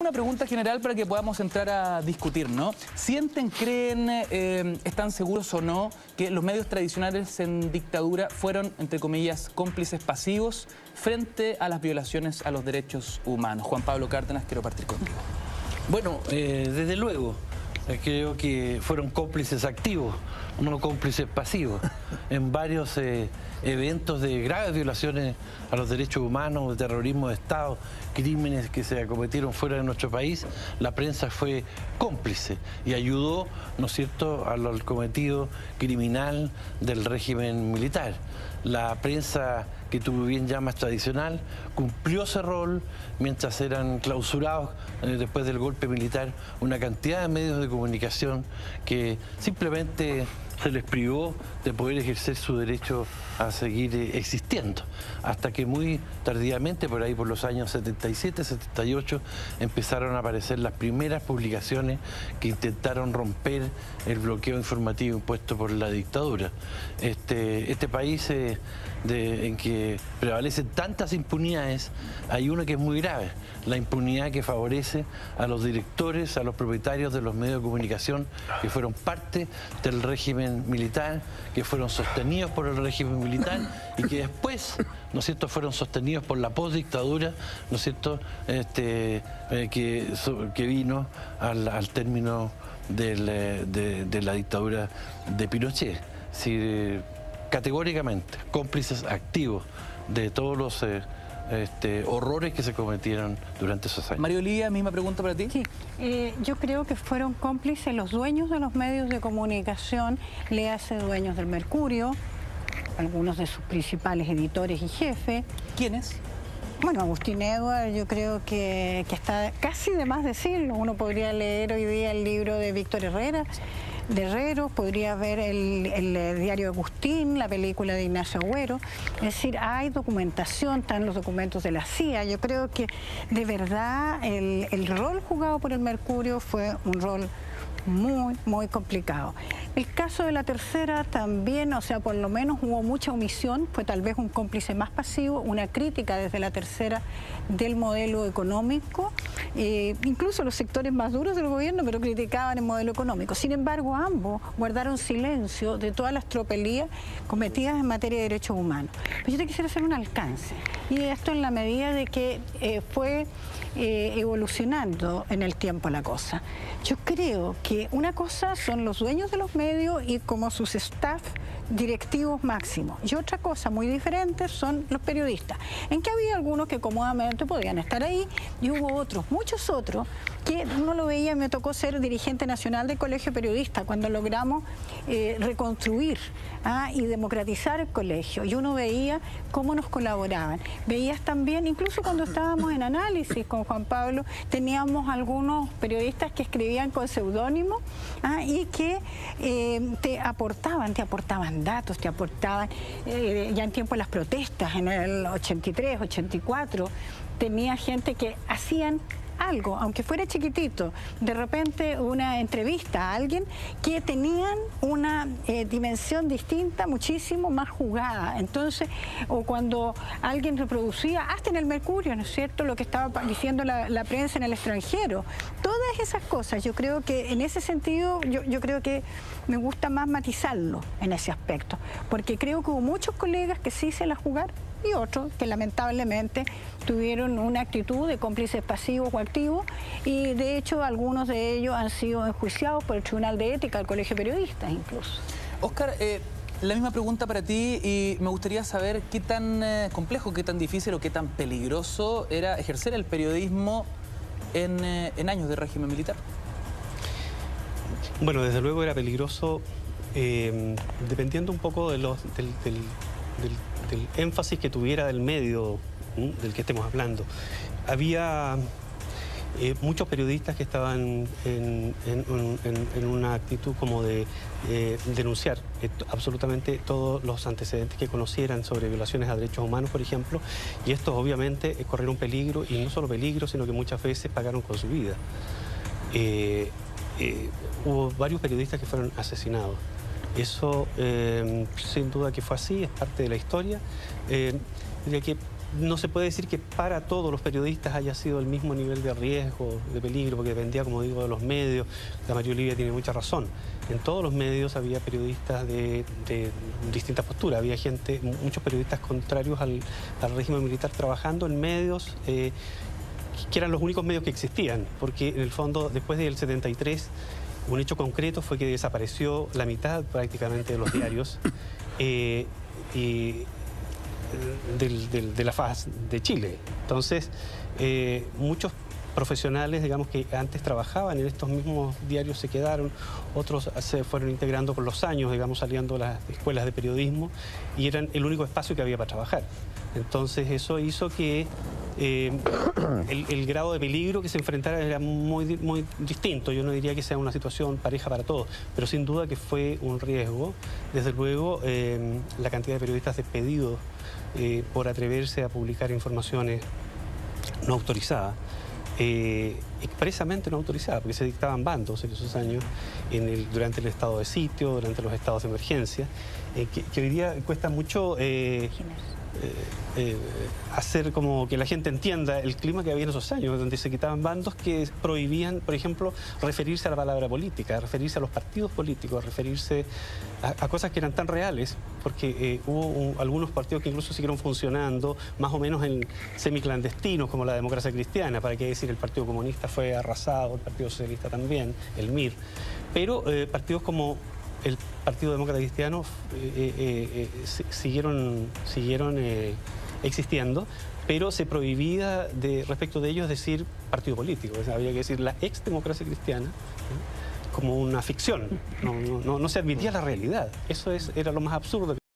Una pregunta general para que podamos entrar a discutir, ¿no? ¿Sienten, creen, están seguros o no que los medios tradicionales en dictadura fueron, entre comillas, cómplices pasivos frente a las violaciones a los derechos humanos? Juan Pablo Cárdenas, quiero partir contigo. Bueno, desde luego, creo que fueron cómplices activos, no cómplices pasivos, en varios eventos de graves violaciones a los derechos humanos, terrorismo de Estado, crímenes que se cometieron fuera de nuestro país. La prensa fue cómplice y ayudó, ¿no es cierto?, al cometido criminal del régimen militar. La prensa, que tú bien llamas tradicional, cumplió ese rol mientras eran clausurados después del golpe militar una cantidad de medios de comunicación que simplemente se les privó de poder ejercer su derecho a seguir existiendo, hasta que muy tardíamente, por ahí por los años 77, 78, empezaron a aparecer las primeras publicaciones que intentaron romper el bloqueo informativo impuesto por la dictadura. Este país en que prevalecen tantas impunidades, hay una que es muy grave: la impunidad que favorece a los directores, a los propietarios de los medios de comunicación que fueron parte del régimen militar, que fueron sostenidos por el régimen militar y que después, ¿no es cierto?, fueron sostenidos por la postdictadura, ¿no es cierto?, que vino al término de la dictadura de Pinochet. Es decir, categóricamente cómplices activos de todos los horrores que se cometieron durante esos años. María Olivia, misma pregunta para ti. Sí, yo creo que fueron cómplices los dueños de los medios de comunicación, le hace dueños del Mercurio, algunos de sus principales editores y jefes. ¿Quiénes? Bueno, Agustín Edwards, yo creo que está casi de más decirlo. Uno podría leer hoy día el libro de Víctor Herrera, de Herreros, podría ver el diario Agustín, la película de Ignacio Agüero. Es decir, hay documentación, están los documentos de la CIA. Yo creo que de verdad el rol jugado por el Mercurio fue un rol muy complicado. El caso de la Tercera también, o sea, por lo menos hubo mucha omisión, fue tal vez un cómplice más pasivo, una crítica desde la Tercera del modelo económico, incluso los sectores más duros del gobierno, pero criticaban el modelo económico. Sin embargo, ambos guardaron silencio de todas las tropelías cometidas en materia de derechos humanos. Pero yo te quisiera hacer un alcance, y esto en la medida de que fue evolucionando en el tiempo la cosa. Yo creo que una cosa son los dueños de los medios y como sus staff directivos máximos, y otra cosa muy diferente son los periodistas, en que había algunos que cómodamente podían estar ahí y hubo otros, muchos otros, que uno lo veía. Me tocó ser dirigente nacional del Colegio Periodista cuando logramos reconstruir y democratizar el colegio, y uno veía cómo nos colaboraban. Veías también, incluso cuando estábamos en análisis con Juan Pablo, teníamos algunos periodistas que escribían con seudónimo y que te aportaban datos, te aportaban, ya en tiempo de las protestas, en el 83, 84, tenía gente que hacían algo, aunque fuera chiquitito, de repente una entrevista a alguien que tenían una dimensión distinta, muchísimo más jugada. Entonces, o cuando alguien reproducía, hasta en el Mercurio, ¿no es cierto?, lo que estaba diciendo la prensa en el extranjero. Todas esas cosas, yo creo que en ese sentido, yo creo que me gusta más matizarlo en ese aspecto, porque creo que hubo muchos colegas que sí se la jugaron y otros que lamentablemente tuvieron una actitud de cómplices pasivos o activos, y de hecho algunos de ellos han sido enjuiciados por el Tribunal de Ética del Colegio de Periodistas incluso. Óscar, la misma pregunta para ti, y me gustaría saber qué tan complejo, qué tan difícil o qué tan peligroso era ejercer el periodismo en años de régimen militar. Bueno, desde luego era peligroso, dependiendo un poco del énfasis que tuviera del medio del que estemos hablando. Había muchos periodistas que estaban en una actitud como de denunciar absolutamente todos los antecedentes que conocieran sobre violaciones a derechos humanos, por ejemplo, y esto obviamente es correr un peligro, y no solo peligro, sino que muchas veces pagaron con su vida. Hubo varios periodistas que fueron asesinados. Eso sin duda que fue así, es parte de la historia. Diría que no se puede decir que para todos los periodistas haya sido el mismo nivel de riesgo, de peligro, porque dependía, como digo, de los medios. La María Olivia tiene mucha razón. En todos los medios había periodistas de distintas posturas. Había gente, muchos periodistas contrarios al régimen militar trabajando en medios que eran los únicos medios que existían, porque en el fondo, después del 73, un hecho concreto fue que desapareció la mitad prácticamente de los diarios de la faz de Chile. Entonces, muchos profesionales, digamos, que antes trabajaban en estos mismos diarios se quedaron, otros se fueron integrando con los años, digamos, saliendo de las escuelas de periodismo y eran el único espacio que había para trabajar. Entonces, eso hizo que el grado de peligro que se enfrentara era muy distinto. Yo no diría que sea una situación pareja para todos, pero sin duda que fue un riesgo. Desde luego, la cantidad de periodistas despedidos por atreverse a publicar informaciones no autorizadas, expresamente no autorizadas, porque se dictaban bandos en esos años, durante el estado de sitio, durante los estados de emergencia, que hoy día cuesta mucho hacer como que la gente entienda el clima que había en esos años, donde se quitaban bandos que prohibían, por ejemplo, referirse a la palabra política, referirse a los partidos políticos, referirse a cosas que eran tan reales, porque hubo algunos partidos que incluso siguieron funcionando, más o menos en semiclandestinos, como la Democracia Cristiana, para qué decir, el Partido Comunista fue arrasado, el Partido Socialista también, el MIR, pero partidos como el Partido Demócrata Cristiano siguieron existiendo, pero se prohibía respecto de ellos decir partido político. O sea, había que decir la ex democracia cristiana, ¿no?, como una ficción. No se admitía la realidad. Eso era lo más absurdo.